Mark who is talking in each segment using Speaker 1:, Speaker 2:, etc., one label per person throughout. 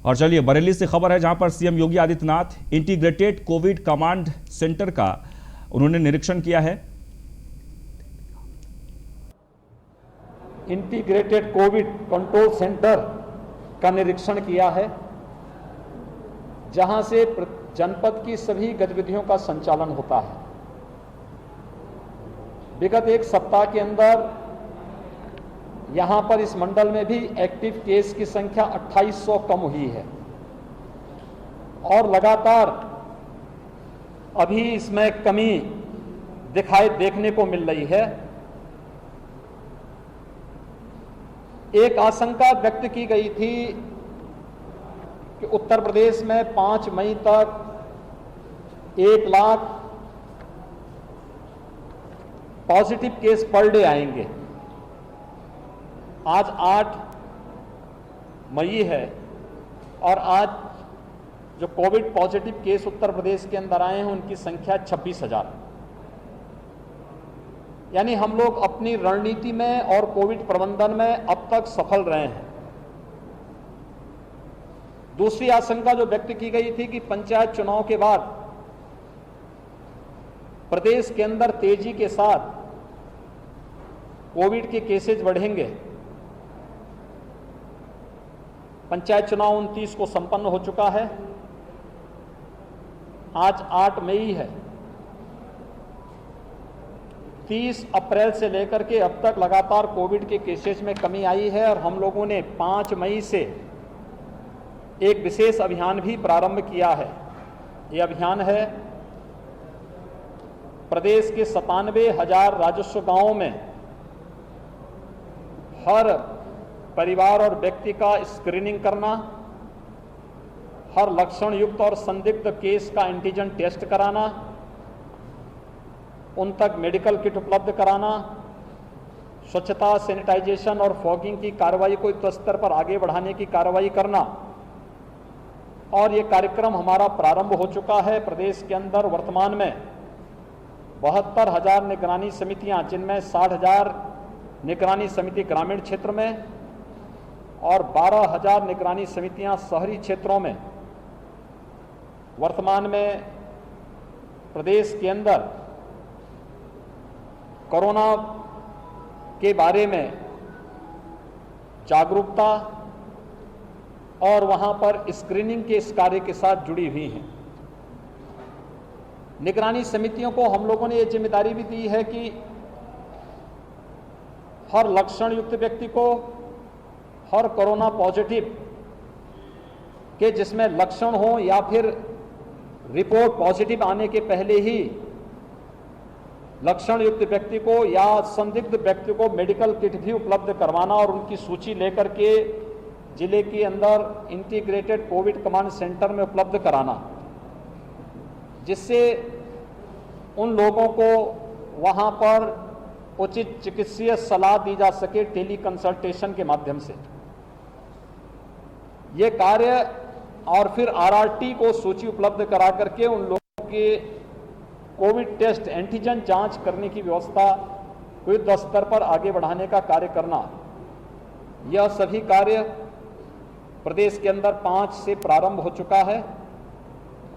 Speaker 1: और चलिए बरेली से खबर है जहां पर CM Yogi Adityanath integrated COVID command centre का उन्होंने निरीक्षण किया है।
Speaker 2: इंटीग्रेटेड कोविड कंट्रोल सेंटर का निरीक्षण किया है, जहां से जनपद की सभी गतिविधियों का संचालन होता है। विगत एक सप्ताह के अंदर यहां पर इस मंडल में भी एक्टिव केस की संख्या 2800 कम हुई है और लगातार अभी इसमें कमी देखने को मिल रही है। एक आशंका व्यक्त की गई थी कि उत्तर प्रदेश में 5 मई तक 1 lakh positive case per day आएंगे। आज 8 मई है और आज जो Covid positive case Uttar Pradesh के अंदर आए हैं उनकी संख्या 26,000। यानी हम लोग अपनी रणनीति में और कोविड प्रबंधन में अब तक सफल रहे हैं। दूसरी आशंका जो व्यक्त की गई थी कि पंचायत चुनाव के बाद प्रदेश के अंदर तेजी के साथ कोविड के केसेज बढ़ेंगे। पंचायत चुनाव 29 को संपन्न हो चुका है। आज 8 मई है। 30 अप्रैल से लेकर के अब तक लगातार कोविड के केसेस में कमी आई है और हम लोगों ने 5 मई से एक विशेष अभियान भी प्रारंभ किया है। ये अभियान है प्रदेश के 97,000 राजस्व गांवों में हर परिवार और व्यक्ति का स्क्रीनिंग करना, हर लक्षण युक्त और संदिग्ध केस का एंटीजन टेस्ट कराना, उन तक मेडिकल किट उपलब्ध कराना, स्वच्छता, सैनिटाइजेशन और फॉगिंग की कार्रवाई को युद्ध स्तर पर आगे बढ़ाने की कार्रवाई करना। और ये कार्यक्रम हमारा प्रारंभ हो चुका है। प्रदेश के अंदर वर्तमान में 72,000 निगरानी समितियां, जिनमें 60,000 निगरानी समिति ग्रामीण क्षेत्र में और 12,000 निगरानी समितियां शहरी क्षेत्रों में वर्तमान में प्रदेश के अंदर कोरोना के बारे में जागरूकता और वहां पर स्क्रीनिंग के इस कार्य के साथ जुड़ी हुई हैं। निगरानी समितियों को हम लोगों ने ये जिम्मेदारी भी दी है कि हर लक्षण युक्त व्यक्ति को, हर कोरोना पॉजिटिव के जिसमें लक्षण हो या फिर रिपोर्ट पॉजिटिव आने के पहले ही लक्षण युक्त व्यक्ति को या संदिग्ध व्यक्ति को मेडिकल किट भी उपलब्ध करवाना और उनकी सूची लेकर के जिले के अंदर इंटीग्रेटेड कोविड कमांड सेंटर में उपलब्ध कराना, जिससे उन लोगों को वहां पर उचित चिकित्सीय सलाह दी जा सके टेली कंसल्टेशन के माध्यम से। ये कार्य और फिर आरआरटी को सूची उपलब्ध करा करके उन लोगों के कोविड टेस्ट एंटीजन जांच करने की व्यवस्था को युद्ध स्तर पर आगे बढ़ाने का कार्य करना, यह सभी कार्य प्रदेश के अंदर 5 से प्रारंभ हो चुका है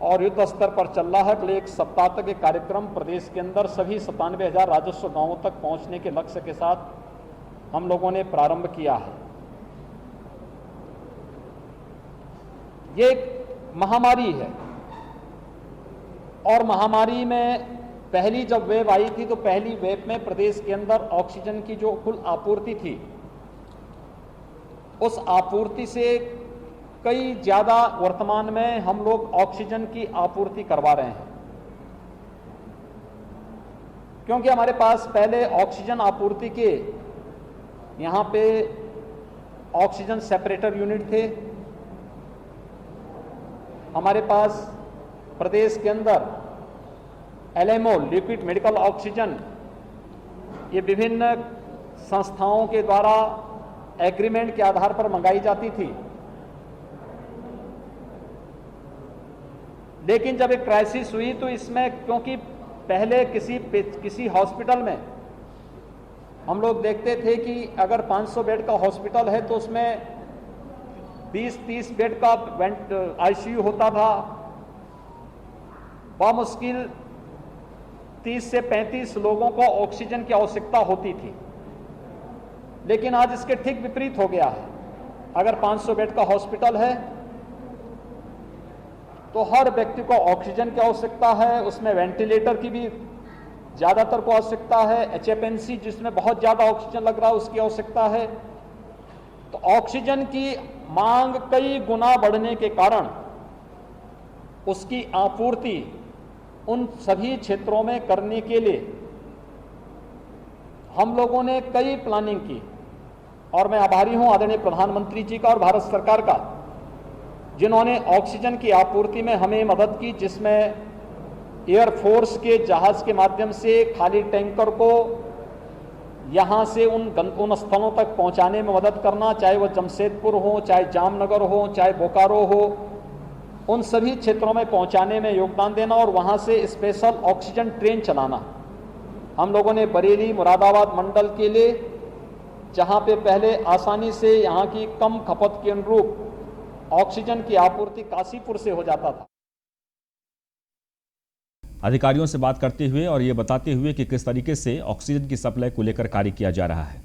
Speaker 2: और युद्ध स्तर पर चल रहा है। अगले एक सप्ताह तक ये कार्यक्रम प्रदेश के अंदर सभी 97,000 राजस्व गांवों तक पहुंचने के लक्ष्य के साथ हम लोगों ने प्रारंभ किया है। ये एक महामारी है और महामारी में पहली जब वेव आई थी तो पहली वेव में प्रदेश के अंदर ऑक्सीजन की जो कुल आपूर्ति थी, उस आपूर्ति से कई ज्यादा वर्तमान में हम लोग ऑक्सीजन की आपूर्ति करवा रहे हैं, क्योंकि हमारे पास पहले ऑक्सीजन आपूर्ति के यहाँ पे ऑक्सीजन सेपरेटर यूनिट थे। हमारे पास प्रदेश के अंदर एलएमओ लिक्विड मेडिकल ऑक्सीजन ये विभिन्न संस्थाओं के द्वारा एग्रीमेंट के आधार पर मंगाई जाती थी। लेकिन जब एक क्राइसिस हुई तो इसमें, क्योंकि पहले किसी हॉस्पिटल में हम लोग देखते थे कि अगर 500 बेड का हॉस्पिटल है तो उसमें 20-30 बेड का आईसीयू होता था, बामुश्किल 30 से 35 लोगों को ऑक्सीजन की आवश्यकता होती थी। लेकिन आज इसके ठीक विपरीत हो गया है। अगर 500 बेड का हॉस्पिटल है तो हर व्यक्ति को ऑक्सीजन की आवश्यकता है, उसमें वेंटिलेटर की भी ज़्यादातर को आवश्यकता है, एचएफएनसी जिसमें बहुत ज़्यादा ऑक्सीजन लग रहा है उसकी आवश्यकता है। तो ऑक्सीजन की मांग कई गुना बढ़ने के कारण उसकी आपूर्ति उन सभी क्षेत्रों में करने के लिए हम लोगों ने कई प्लानिंग की और मैं आभारी हूं आदरणीय प्रधानमंत्री जी का और भारत सरकार का, जिन्होंने ऑक्सीजन की आपूर्ति में हमें मदद की, जिसमें एयरफोर्स के जहाज के माध्यम से खाली टैंकर को यहां से उन स्थलों तक पहुंचाने में मदद करना, चाहे वो जमशेदपुर हो, चाहे जामनगर हो, चाहे बोकारो हो, उन सभी क्षेत्रों में पहुंचाने में योगदान देना और वहां से स्पेशल ऑक्सीजन ट्रेन चलाना। हम लोगों ने बरेली मुरादाबाद मंडल के लिए, जहां पे पहले आसानी से यहां की कम खपत के अनुरूप ऑक्सीजन की आपूर्ति काशीपुर से हो जाता था।
Speaker 1: अधिकारियों से बात करते हुए और ये बताते हुए कि किस तरीके से ऑक्सीजन की सप्लाई को लेकर कार्य किया जा रहा है।